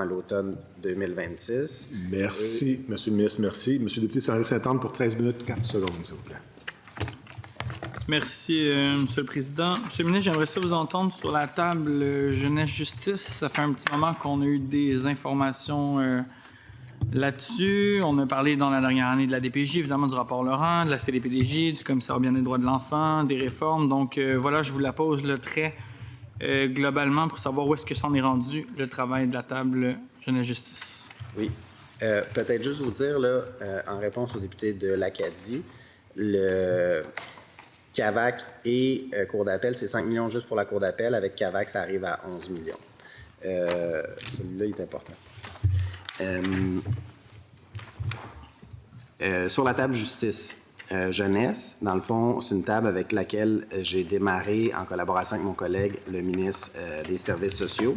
à l'automne 2026. Merci, Monsieur le ministre, merci. Monsieur le député Saint-Anne pour 13 minutes 4 secondes, s'il vous plaît. Merci, Monsieur le Président. Monsieur le ministre, j'aimerais ça vous entendre sur la table jeunesse-justice. Ça fait un petit moment qu'on a eu des informations là-dessus. On a parlé dans la dernière année de la DPJ, évidemment du rapport Laurent, de la CDPDJ, du commissaire bien des droits de l'enfant, des réformes. Donc voilà, je vous la pose là, très globalement pour savoir où est-ce que s'en est rendu le travail de la table jeunesse-justice. Oui. Peut-être juste vous dire, là, en réponse au député de l'Acadie, le CAVAC et Cour d'appel, c'est 5 millions juste pour la Cour d'appel. Avec CAVAC, ça arrive à 11 millions. Celui-là, il est important. Sur la table justice jeunesse, dans le fond, c'est une table avec laquelle j'ai démarré en collaboration avec mon collègue, le ministre des Services sociaux.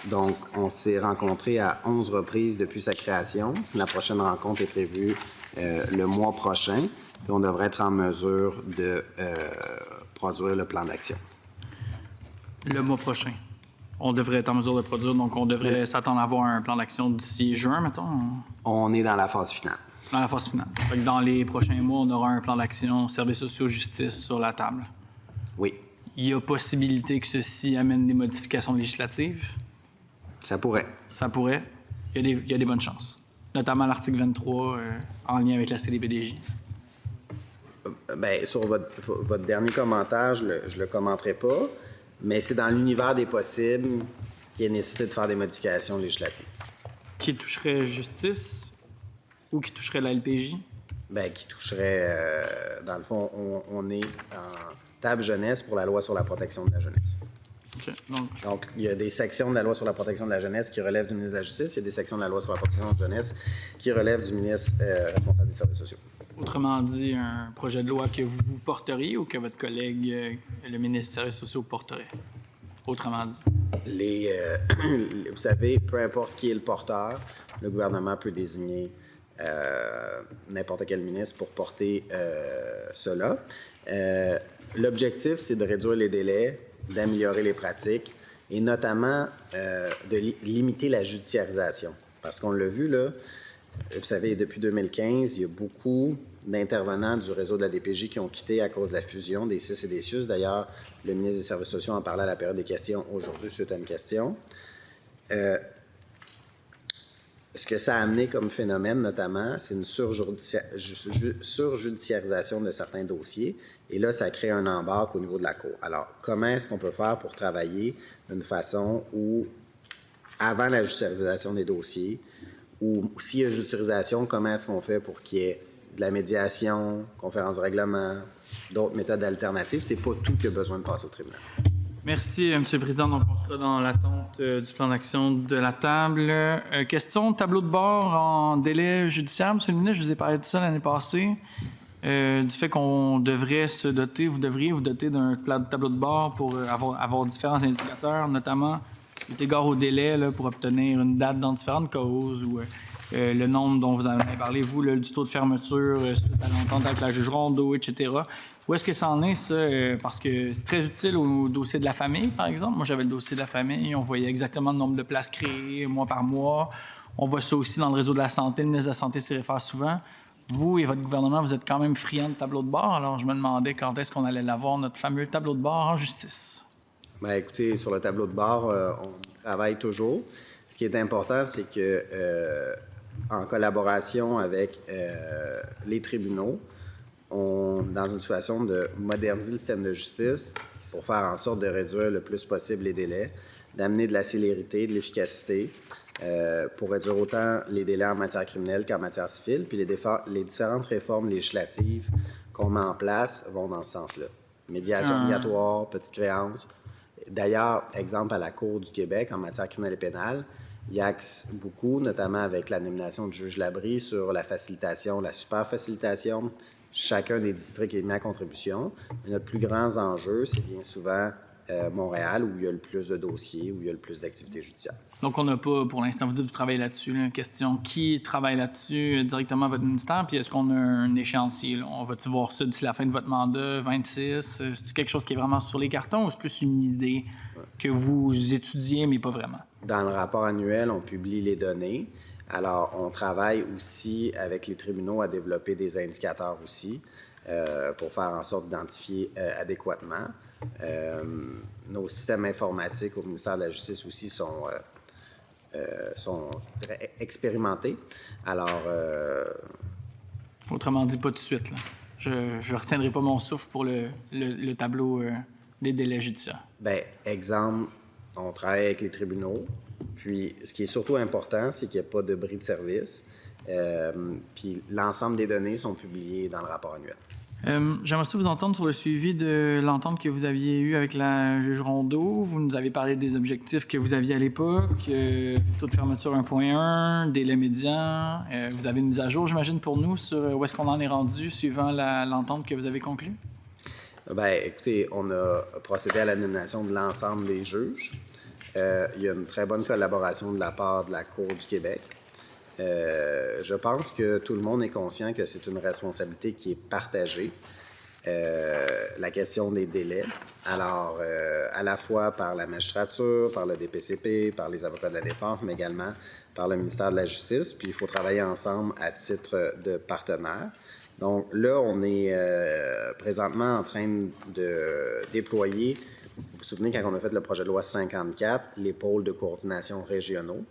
Donc, on s'est rencontrés à 11 reprises depuis sa création. La prochaine rencontre est prévue le mois prochain. Puis on devrait être en mesure de produire le plan d'action. Le mois prochain. On devrait être en mesure de produire, donc on devrait s'attendre à avoir un plan d'action d'ici juin, mettons? On est dans la phase finale. Dans la phase finale. Fait que dans les prochains mois, on aura un plan d'action services sociaux justice sur la table. Oui. Il y a possibilité que ceci amène des modifications législatives? Ça pourrait. Ça pourrait. Il y a des bonnes chances. Notamment l'article 23 en lien avec la CDPDJ. Bien, sur votre dernier commentaire, je le commenterai pas, mais c'est dans l'univers des possibles qu'il y a nécessité de faire des modifications législatives. Qui toucherait justice ou qui toucherait la LPJ? Bien, qui toucherait, dans le fond, on est en table jeunesse pour la loi sur la protection de la jeunesse. OK. Donc, il y a des sections de la loi sur la protection de la jeunesse qui relèvent du ministre de la Justice. Il y a des sections de la loi sur la protection de la jeunesse qui relèvent du ministre responsable des services sociaux. Autrement dit, un projet de loi que vous porteriez ou que votre collègue, le ministre des Services sociaux, porterait? Autrement dit. Vous savez, peu importe qui est le porteur, le gouvernement peut désigner n'importe quel ministre pour porter cela. L'objectif, c'est de réduire les délais, d'améliorer les pratiques et notamment de limiter la judiciarisation. Parce qu'on l'a vu, là, vous savez, depuis 2015, il y a beaucoup d'intervenants du réseau de la DPJ qui ont quitté à cause de la fusion des CIS et des CIUS. D'ailleurs, le ministre des Services sociaux en parlait à la période des questions aujourd'hui suite à une question. Ce que ça a amené comme phénomène, notamment, c'est une surjudiciarisation de certains dossiers. Et là, ça crée un embarque au niveau de la Cour. Alors, comment est-ce qu'on peut faire pour travailler d'une façon où, avant la judiciarisation des dossiers, ou s'il y a judiciarisation, comment est-ce qu'on fait pour qu'il y ait de la médiation, conférence de règlement, d'autres méthodes alternatives? C'est pas tout qui a besoin de passer au tribunal. Merci, M. le Président. Donc, on sera dans l'attente du plan d'action de la table. Question tableau de bord en délai judiciaire. M. le ministre, je vous ai parlé de ça l'année passée, du fait qu'on devrait se doter, vous devriez vous doter d'un tableau de bord pour avoir différents indicateurs, notamment eu égard au délai là, pour obtenir une date dans différentes causes ou le nombre dont vous en avez parlé, vous, là, du taux de fermeture suite à l'entente avec la juge Rondeau, etc. Où est-ce que ça en est, ça? Parce que c'est très utile au dossier de la famille, par exemple. Moi, j'avais le dossier de la famille. On voyait exactement le nombre de places créées mois par mois. On voit ça aussi dans le réseau de la santé. Le ministre de la Santé s'y réfère souvent. Vous et votre gouvernement, vous êtes quand même friands de tableau de bord. Alors, je me demandais quand est-ce qu'on allait l'avoir, notre fameux tableau de bord en justice. Bien, écoutez, sur le tableau de bord, on travaille toujours. Ce qui est important, c'est que, en collaboration avec les tribunaux, on est dans une situation de moderniser le système de justice pour faire en sorte de réduire le plus possible les délais, d'amener de la célérité, de l'efficacité, pour réduire autant les délais en matière criminelle qu'en matière civile. Puis les différentes réformes législatives qu'on met en place vont dans ce sens-là. Médiation obligatoire, petite créance. D'ailleurs, exemple à la Cour du Québec en matière criminelle et pénale, il axe beaucoup, notamment avec la nomination du juge Labrie, sur la facilitation, la super-facilitation. Chacun des districts est mis à contribution. Mais notre plus grand enjeu, c'est bien souvent Montréal, où il y a le plus de dossiers, où il y a le plus d'activités judiciaires. Donc, on n'a pas, pour l'instant, vous dites que vous travaillez là-dessus. Là, question, qui travaille là-dessus directement à votre ministère? Puis est-ce qu'on a un échéancier? Là? On va-tu voir ça d'ici la fin de votre mandat, 26? C'est quelque chose qui est vraiment sur les cartons ou c'est plus une idée que vous étudiez, mais pas vraiment? Dans le rapport annuel, on publie les données. Alors, on travaille aussi avec les tribunaux à développer des indicateurs aussi pour faire en sorte d'identifier adéquatement. Nos systèmes informatiques au ministère de la Justice aussi sont je dirais, expérimentés. Alors... Autrement dit, pas tout de suite, là. Je ne retiendrai pas mon souffle pour le tableau des délais judiciaires. Bien, exemple, on travaille avec les tribunaux. Puis, ce qui est surtout important, c'est qu'il n'y a pas de bris de service. Puis, l'ensemble des données sont publiées dans le rapport annuel. J'aimerais aussi vous entendre sur le suivi de l'entente que vous aviez eue avec la juge Rondeau. Vous nous avez parlé des objectifs que vous aviez à l'époque, taux de fermeture 1.1, délai médian. Vous avez une mise à jour, j'imagine, pour nous, sur où est-ce qu'on en est rendu suivant l'entente que vous avez conclue? Bien, écoutez, on a procédé à la nomination de l'ensemble des juges. Il y a une très bonne collaboration de la part de la Cour du Québec. Je pense que tout le monde est conscient que c'est une responsabilité qui est partagée, la question des délais. Alors, à la fois par la magistrature, par le DPCP, par les avocats de la défense, mais également par le ministère de la Justice. Puis, il faut travailler ensemble à titre de partenaire. Donc là, on est présentement en train de déployer, vous vous souvenez quand on a fait le projet de loi 54, les pôles de coordination régionaux,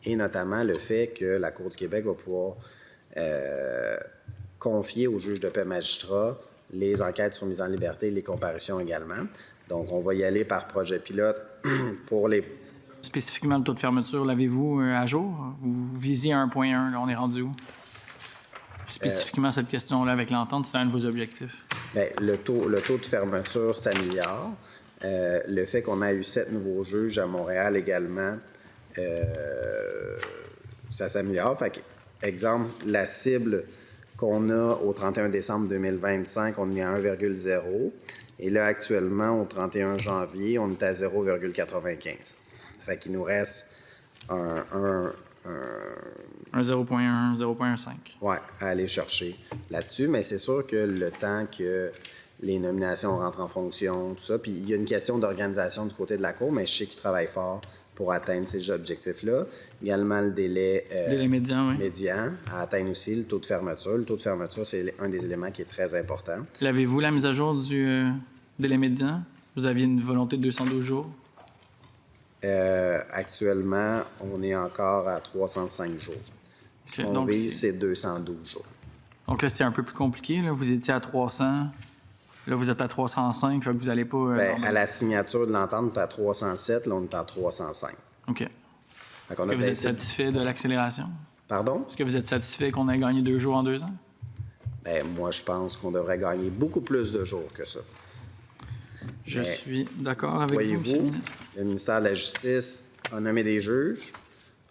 et notamment le fait que la Cour du Québec va pouvoir confier aux juges de paix magistrats les enquêtes sur mise en liberté, les comparutions également. Donc, on va y aller par projet pilote pour les... Spécifiquement, le taux de fermeture, l'avez-vous à jour? Vous visiez 1.1, là, on est rendu où? Spécifiquement, cette question-là avec l'entente, c'est un de vos objectifs. Bien, le taux de fermeture s'améliore. Le fait qu'on a eu 7 nouveaux juges à Montréal également, ça s'améliore. Fait que, exemple, la cible qu'on a au 31 décembre 2025, on est à 1,0. Et là, actuellement, au 31 janvier, on est à 0,95. Fait qu'il nous reste un 0.1, 0.15. Oui, à aller chercher là-dessus. Mais c'est sûr que le temps que les nominations rentrent en fonction, tout ça, puis il y a une question d'organisation du côté de la Cour, mais je sais qu'ils travaillent fort pour atteindre ces objectifs-là. Également, le délai médian, oui. médian à atteindre aussi, le taux de fermeture. Le tôt de fermeture, c'est un des éléments qui est très important. L'avez-vous, la mise à jour du délai médian? Vous aviez une volonté de 212 jours? Actuellement, on est encore à 305 jours. Ce qu'on vise, c'est 212 jours. Donc là, c'était un peu plus compliqué. Là. Vous étiez à 300. Là, vous êtes à 305, fait que vous n'allez pas... à la signature de l'entente, on est à 307. Là, on est à 305. OK. Est-ce que vous êtes satisfait de l'accélération? Pardon? Est-ce que vous êtes satisfait qu'on ait gagné 2 jours en 2 ans? Bien, moi, je pense qu'on devrait gagner beaucoup plus de jours que ça. Je suis d'accord avec vous, M. le ministre. Le ministère de la Justice a nommé des juges,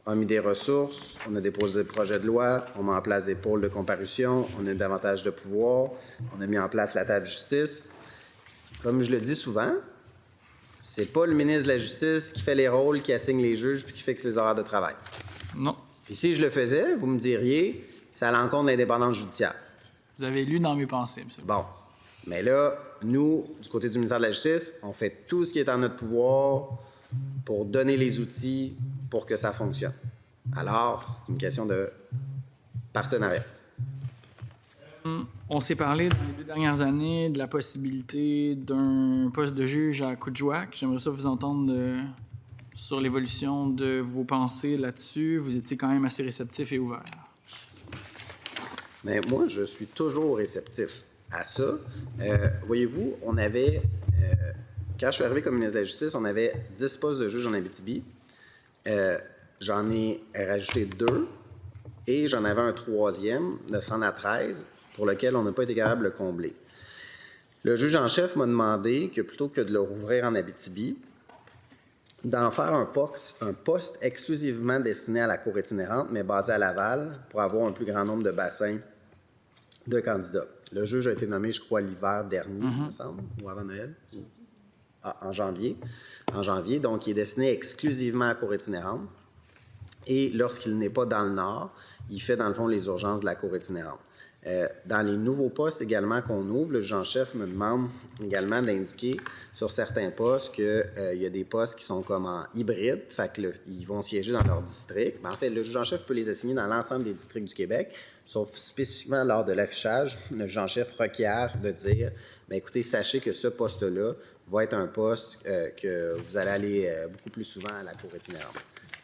a mis des ressources, on a déposé des projets de loi, on met en place des pôles de comparution, on a davantage de pouvoir, on a mis en place la table justice. Comme je le dis souvent, c'est pas le ministre de la Justice qui fait les rôles, qui assigne les juges puis qui fixe les horaires de travail. Non. Puis si je le faisais, vous me diriez, c'est à l'encontre de l'indépendance judiciaire. Vous avez lu dans mes pensées, M. Bon. Mais là, nous, du côté du ministère de la Justice, on fait tout ce qui est en notre pouvoir pour donner les outils pour que ça fonctionne. Alors, c'est une question de partenariat. On s'est parlé dans les 2 dernières années de la possibilité d'un poste de juge à Coudjouac. J'aimerais ça vous entendre sur l'évolution de vos pensées là-dessus. Vous étiez quand même assez réceptif et ouvert. Mais moi, je suis toujours réceptif à ça. Voyez-vous, on avait... quand je suis arrivé comme ministre de la Justice, on avait 10 postes de juge en Abitibi. J'en ai rajouté 2 et j'en avais un 3e de se rendre à 13 pour lequel on n'a pas été capable de le combler. Le juge en chef m'a demandé que plutôt que de le rouvrir en Abitibi, d'en faire un poste exclusivement destiné à la cour itinérante, mais basé à Laval pour avoir un plus grand nombre de bassins de candidats. Le juge a été nommé, je crois, l'hiver dernier, il me semble, ou avant Noël. En janvier. En janvier, donc il est destiné exclusivement à la cour itinérante. Et lorsqu'il n'est pas dans le Nord, il fait dans le fond les urgences de la cour itinérante. Dans les nouveaux postes également qu'on ouvre, le juge en chef me demande également d'indiquer sur certains postes qu'il y a des postes qui sont comme en hybride, fait que ils vont siéger dans leur district. En fait, le juge en chef peut les assigner dans l'ensemble des districts du Québec, sauf spécifiquement lors de l'affichage, le juge en chef requiert de dire, bien, écoutez, sachez que ce poste-là va être un poste que vous allez aller beaucoup plus souvent à la cour itinérante.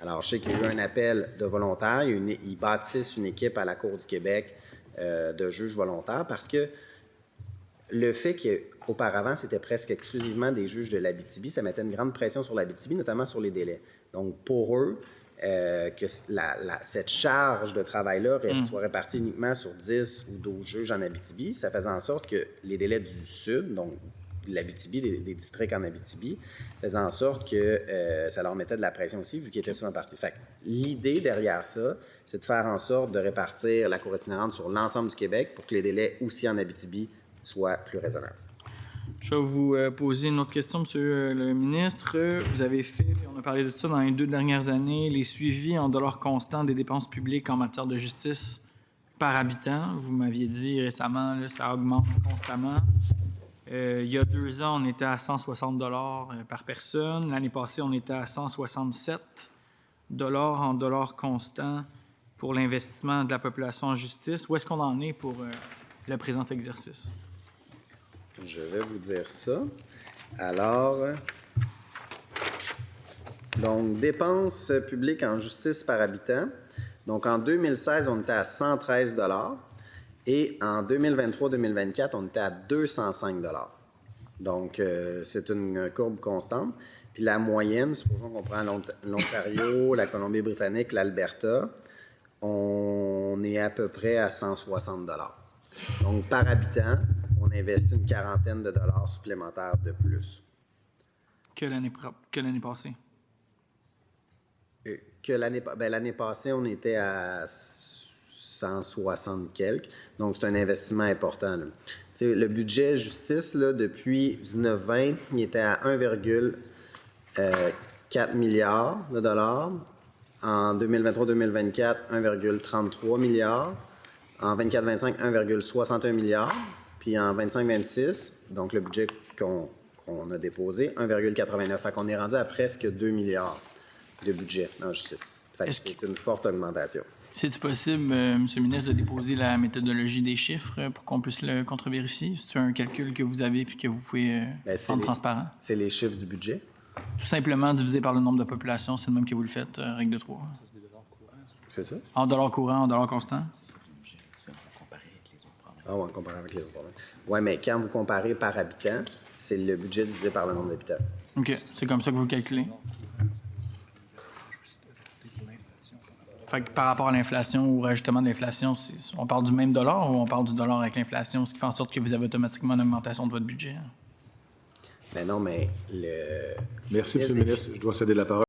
Alors, je sais qu'il y a eu un appel de volontaires, ils bâtissent une équipe à la Cour du Québec de juges volontaires parce que le fait qu'auparavant, c'était presque exclusivement des juges de l'Abitibi, ça mettait une grande pression sur l'Abitibi, notamment sur les délais. Donc, pour eux, que cette charge de travail-là soit répartie uniquement sur 10 ou 12 juges en Abitibi, ça faisait en sorte que les délais du Sud, donc l'Abitibi, des districts en Abitibi, faisaient en sorte que ça leur mettait de la pression aussi, vu qu'ils étaient souvent partis. Fait que l'idée derrière ça, c'est de faire en sorte de répartir la cour itinérante sur l'ensemble du Québec pour que les délais aussi en Abitibi soient plus raisonnables. Je vais vous poser une autre question, Monsieur le ministre. Vous avez fait, puis on a parlé de ça dans les 2 dernières années, les suivis en dollars constants des dépenses publiques en matière de justice par habitant. Vous m'aviez dit récemment, là, ça augmente constamment. Il y a 2 ans, on était à 160 $ par personne. L'année passée, on était à 167 $ en dollars constants pour l'investissement de la population en justice. Où est-ce qu'on en est pour le présent exercice? Je vais vous dire ça. Alors, donc, dépenses publiques en justice par habitant. Donc, en 2016, on était à 113 $ et en 2023-2024, on était à 205 $. Donc, c'est une courbe constante. Puis la moyenne, supposons qu'on prend l'Ontario, la Colombie-Britannique, l'Alberta, on est à peu près à 160 $. Donc, par habitant, on investit une quarantaine de dollars supplémentaires de plus. Que l'année passée? L'année passée, on était à 160 quelques. Donc, c'est un investissement important. Le budget justice, là, depuis 19-20, il était à 1,4 milliard de dollars. En 2023-2024, 1,33 milliard. En 24-25, 1,61 milliard. Puis en 25-26, donc le budget qu'on a déposé, 1,89. Fait qu'on est rendu à presque 2 milliards de budget en justice. Fait que c'est une forte augmentation. C'est-il possible, M. le ministre, de déposer la méthodologie des chiffres pour qu'on puisse le contre-vérifier? C'est un calcul que vous avez puis que vous pouvez rendre transparent? C'est les chiffres du budget. Tout simplement divisé par le nombre de populations, c'est le même que vous le faites, règle de 3. C'est ça? En dollars courants, en dollars constants? Ah oui, comparé avec les autres problèmes. Oui, mais quand vous comparez par habitant, c'est le budget divisé par le nombre d'habitants. OK. C'est comme ça que vous calculez? Fait que par rapport à l'inflation ou au rajustement de l'inflation, on parle du même dollar ou on parle du dollar avec l'inflation, ce qui fait en sorte que vous avez automatiquement une augmentation de votre budget? Mais non, mais Merci, M. le ministre. Je dois céder la parole.